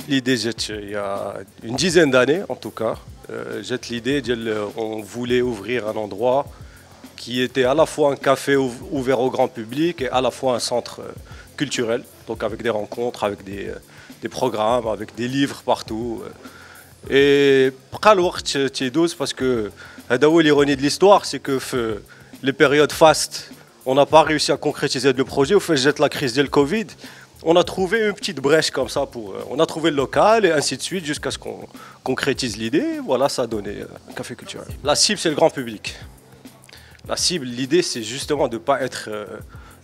l'idée il y a une dizaine d'années en tout cas. J'ai l'idée, on voulait ouvrir un endroit qui était à la fois un café ouvert au grand public et à la fois un centre culturel, donc avec des rencontres, avec des programmes, avec des livres partout. Et parce que l'ironie de l'histoire, c'est que les périodes fastes, on n'a pas réussi à concrétiser le projet. Au fait, jette la crise de le Covid. On a trouvé une petite brèche comme ça, on a trouvé le local et ainsi de suite jusqu'à ce qu'on concrétise l'idée. Voilà, ça a donné un café culturel. La cible, c'est le grand public. La cible, l'idée, c'est justement de ne pas être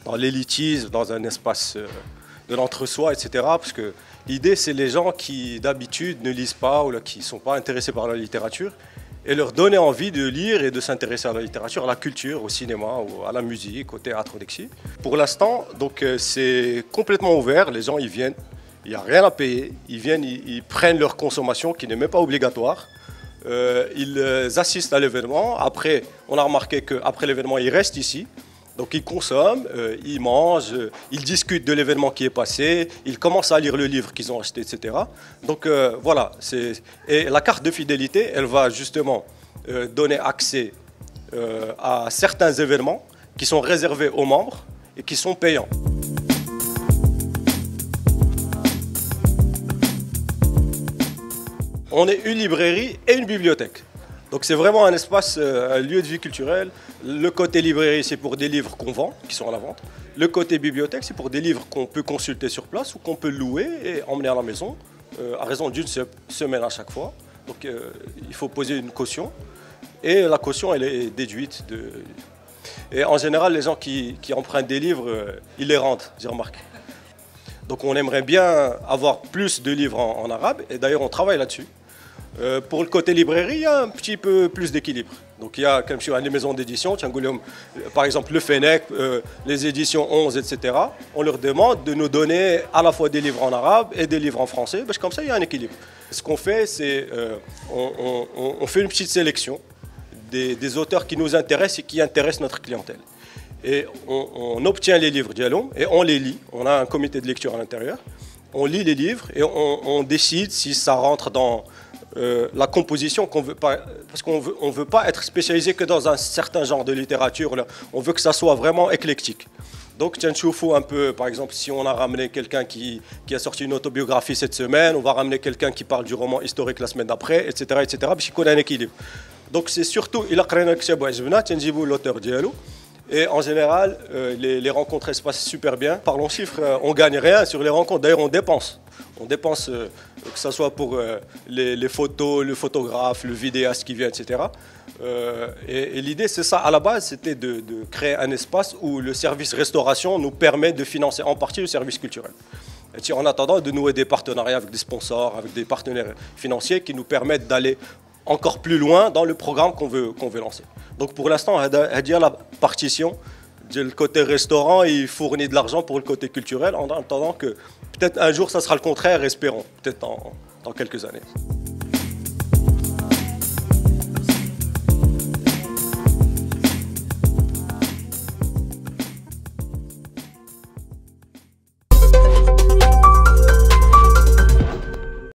dans l'élitisme, dans un espace de l'entre-soi, etc. Parce que l'idée, c'est les gens qui, d'habitude, ne lisent pas ou qui ne sont pas intéressés par la littérature et leur donner envie de lire et de s'intéresser à la littérature, à la culture, au cinéma, à la musique, au théâtre, au Dexy. Pour l'instant, donc c'est complètement ouvert. Les gens, ils viennent, il n'y a rien à payer. Ils viennent, ils prennent leur consommation qui n'est même pas obligatoire. Ils assistent à l'événement. Après, on a remarqué qu'après l'événement, ils restent ici. Donc ils consomment, ils mangent, ils discutent de l'événement qui est passé, ils commencent à lire le livre qu'ils ont acheté, etc. Donc voilà, et la carte de fidélité, elle va justement donner accès à certains événements qui sont réservés aux membres et qui sont payants. On est une librairie et une bibliothèque. Donc c'est vraiment un espace, un lieu de vie culturelle. Le côté librairie, c'est pour des livres qu'on vend, qui sont à la vente. Le côté bibliothèque, c'est pour des livres qu'on peut consulter sur place ou qu'on peut louer et emmener à la maison, à raison d'une semaine à chaque fois. Donc il faut poser une caution. Et la caution, elle est déduite. Et en général, les gens qui empruntent des livres, ils les rendent, j'ai remarqué. Donc on aimerait bien avoir plus de livres en arabe. Et d'ailleurs, on travaille là-dessus. Pour le côté librairie, il y a un petit peu plus d'équilibre. Donc il y a comme je dis, les maisons d'édition, par exemple le Fennec, les éditions 11, etc. On leur demande de nous donner à la fois des livres en arabe et des livres en français. Parce que comme ça, il y a un équilibre. Ce qu'on fait, c'est on fait une petite sélection des auteurs qui nous intéressent et qui intéressent notre clientèle. Et on obtient les livres d'Yalom et on les lit. On a un comité de lecture à l'intérieur. On lit les livres et on décide si ça rentre dans la composition qu'on veut pas, parce qu'on veut pas être spécialisé que dans un certain genre de littérature. Là. On veut que ça soit vraiment éclectique. Donc, un peu, par exemple, si on a ramené quelqu'un qui a sorti une autobiographie cette semaine, on va ramener quelqu'un qui parle du roman historique la semaine d'après, etc., etc., parce qu'il connaît un équilibre. Donc, c'est surtout, il a créé un l'auteur dialogue. Et en général, les rencontres se passent super bien. Parlons chiffres, on ne gagne rien sur les rencontres. D'ailleurs, on dépense. On dépense, que ce soit pour les photos, le photographe, le vidéaste qui vient, etc. Et l'idée, c'est ça. À la base, c'était de créer un espace où le service restauration nous permet de financer en partie le service culturel. Et en attendant, de nouer des partenariats avec des sponsors, avec des partenaires financiers qui nous permettent d'aller encore plus loin dans le programme qu'on veut lancer. Donc pour l'instant, la partition, le côté restaurant, il fournit de l'argent pour le côté culturel, en attendant que peut-être un jour ça sera le contraire, espérons, peut-être dans quelques années.